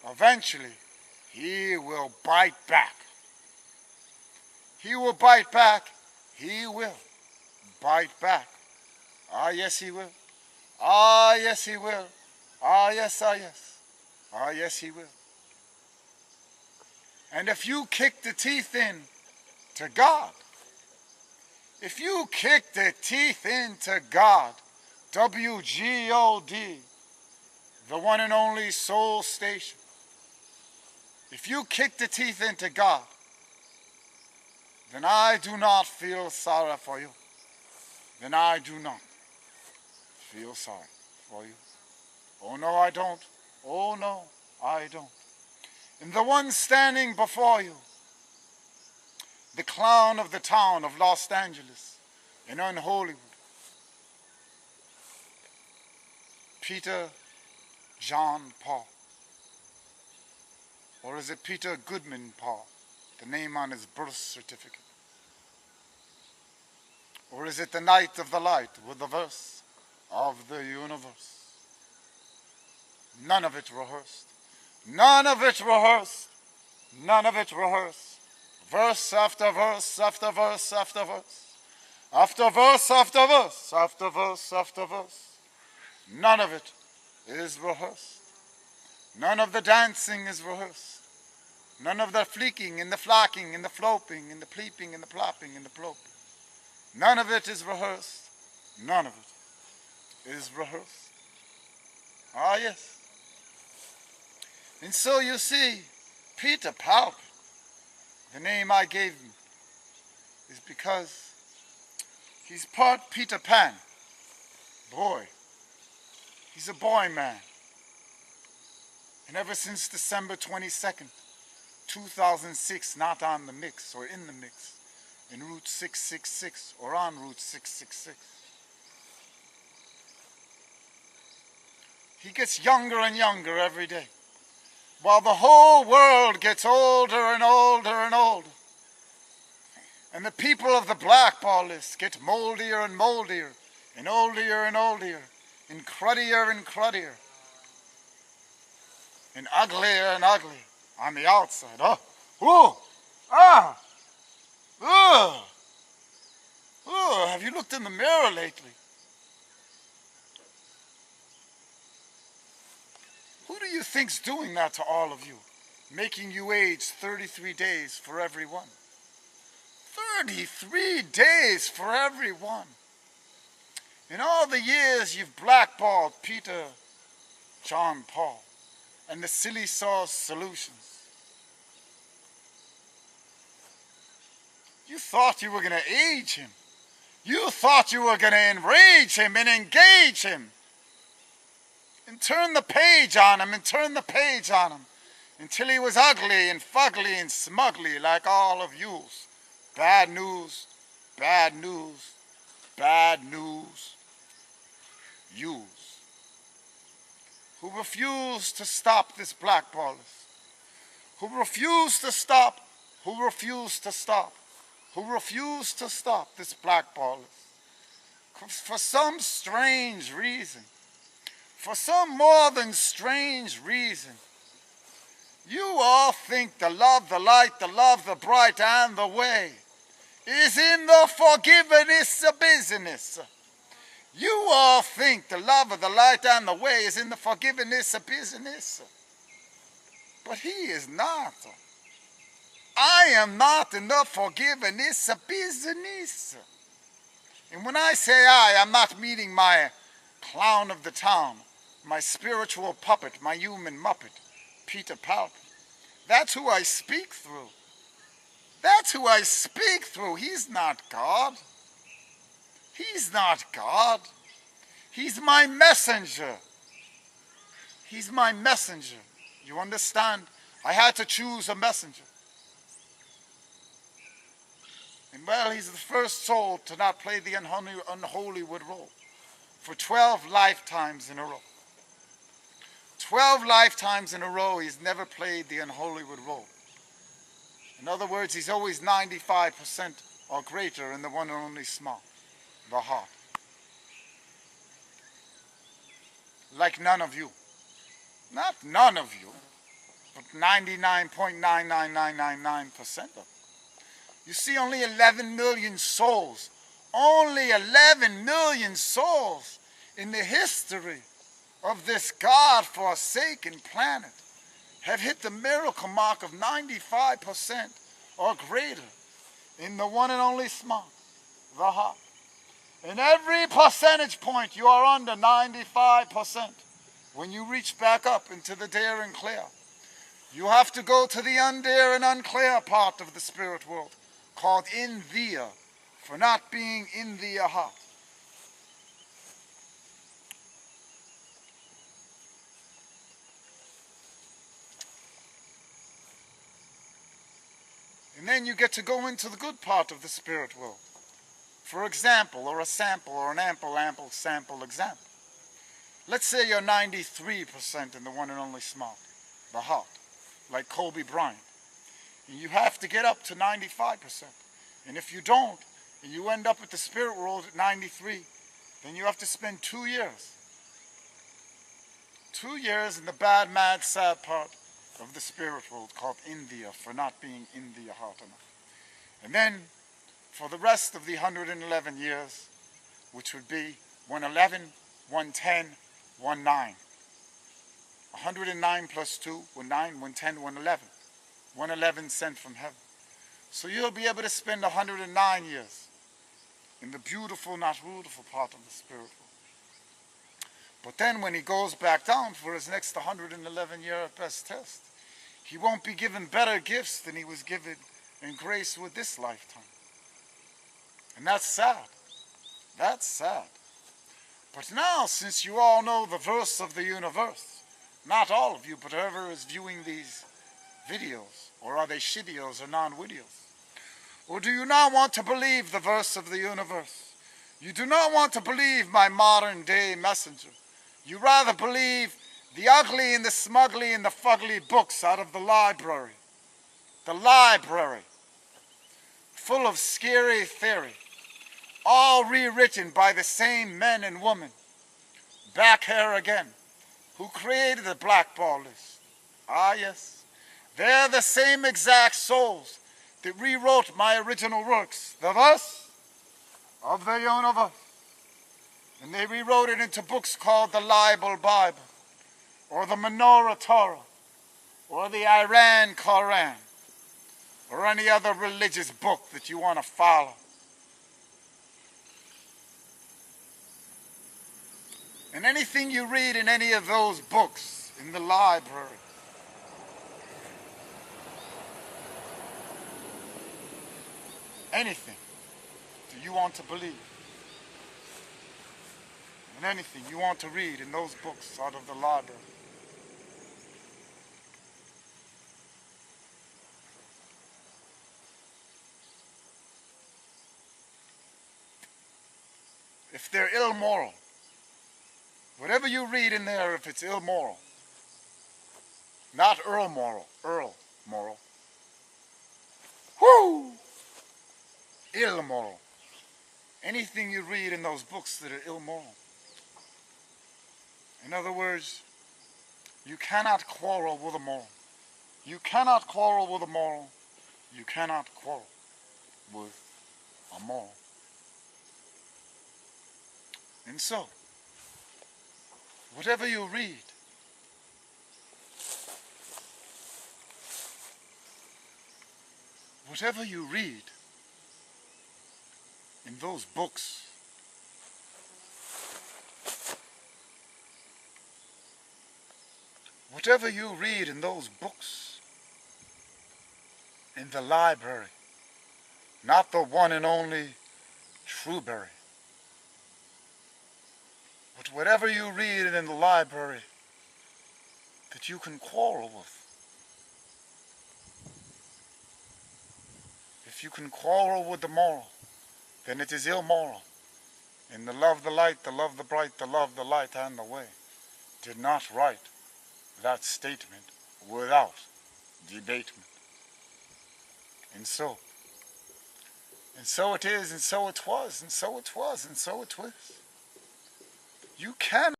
eventually he will bite back. He will bite back. He will bite back. Ah, yes, he will. Ah, yes, he will. Ah, yes, ah, yes. Ah, yes, he will. And if you kick the teeth in to God, if you kick the teeth into God, WGOD, the one and only soul station, if you kick the teeth into God, then I do not feel sorry for you. Then I do not feel sorry for you. Oh no, I don't. Oh no, I don't. And the one standing before you, the clown of the town of Los Angeles in Hollywood, Peter John Paul. Or is it Peter Goodman Paul, the name on his birth certificate? Or is it the night of the light with the verse of the universe? None of it rehearsed. None of it rehearsed. None of it rehearsed. Verse after verse after verse after verse. After verse after verse after verse after verse. None of it is rehearsed. None of the dancing is rehearsed. None of the fleeking and the flocking and the floping and the pleeping and the plopping and the ploping. None of it is rehearsed. None of it is rehearsed. Ah, yes. And so you see, Peter Palpin, the name I gave him, is because he's part Peter Pan. Boy. He's a boy man. And ever since December 22nd, 2006, not on the mix or in the mix, in Route 666 or on Route 666, he gets younger and younger every day, while the whole world gets older and older and older. And the people of the blackball list get moldier and moldier and older and older and cruddier and cruddier and uglier and uglier on the outside. Oh, ooh, ah, have you looked in the mirror lately? Who do you think's doing that to all of you? Making you age 33 days for every one. 33 days for every one. In all the years you've blackballed Peter John Paul and the silly sauce solutions. You thought you were going to age him. You thought you were going to enrage him and engage him. And turn the page on him and turn the page on him until he was ugly and fugly and smugly like all of yous. Bad news, bad news, bad news. Yous. Who refuse to stop this blackballers. Who refuse to stop. Who refuse to stop. Who refuse to stop this blackballers. For some strange reason. For some more than strange reason, you all think the love, the light, the love, the bright, and the way is in the forgiveness of business. You all think the love of the light and the way is in the forgiveness of business. But he is not. I am not in the forgiveness of business. And when I say I'm not meaning my clown of the town, my spiritual puppet, my human muppet, Peter Palpin. That's who I speak through. That's who I speak through. He's not God. He's not God. He's my messenger. He's my messenger. You understand? I had to choose a messenger. And well, he's the first soul to not play the unholywood role for 12 lifetimes in a row. 12 lifetimes in a row, he's never played the unholywood role. In other words, he's always 95% or greater in the one and only small, the heart. Like none of you. Not none of you. 99.99999% of them. You see, only 11 million souls, only 11 million souls in the history of this God-forsaken planet have hit the miracle mark of 95% or greater in the one and only smug, the heart. In every percentage point you are under 95%. When you reach back up into the dare and clear, you have to go to the undare and unclear part of the spirit world, called in thee, for not being in thee heart. And then you get to go into the good part of the spirit world. For example, or a sample, or an ample sample example. Let's say you're 93% in the one and only smug, the heart, like Kobe Bryant. And you have to get up to 95%. And if you don't, and you end up at the spirit world at 93, then you have to spend 2 years. 2 years in the bad, mad, sad part of the spirit world called India, for not being in the heart enough. And then, for the rest of the 111 years, which would be 111, 110, 19. 109 plus 2, 19, 110, 111. 111 sent from heaven. So you'll be able to spend 109 years in the beautiful, not beautiful part of the spirit world. But then when he goes back down for his next 111-year best test, he won't be given better gifts than he was given in grace with this lifetime. And that's sad. That's sad. But now, since you all know the verse of the universe, not all of you, but whoever is viewing these videos, or are they shittios or non-videos, or do you not want to believe the verse of the universe? You do not want to believe my modern day messenger. You rather believe the ugly and the smugly and the fugly books out of the library. The library, full of scary theory, all rewritten by the same men and women, back here again, who created the blackball list. Ah yes, they're the same exact souls that rewrote my original works, the verse of the universe. And they rewrote it into books called the Libel Bible, or the Menorah Torah, or the Iran Koran, or any other religious book that you want to follow. And anything you read in any of those books in the library, anything that you want to believe, and anything you want to read in those books out of the library, if they're immoral, whatever you read in there, if it's immoral, not Earl moral, Earl moral, whoo, immoral. Anything you read in those books that are immoral. In other words, you cannot quarrel with a moral. You cannot quarrel with a moral. You cannot quarrel with a moral. And so, whatever you read, in those books, whatever you read in those books, in the library, not the one and only THRU-A, but whatever you read in the library that you can quarrel with, if you can quarrel with the moral, then it is immoral. And the love the light, the love the bright, the love the light and the way did not write that statement without debatement. And so it is, and so it was, and so it was, and so it was. You cannot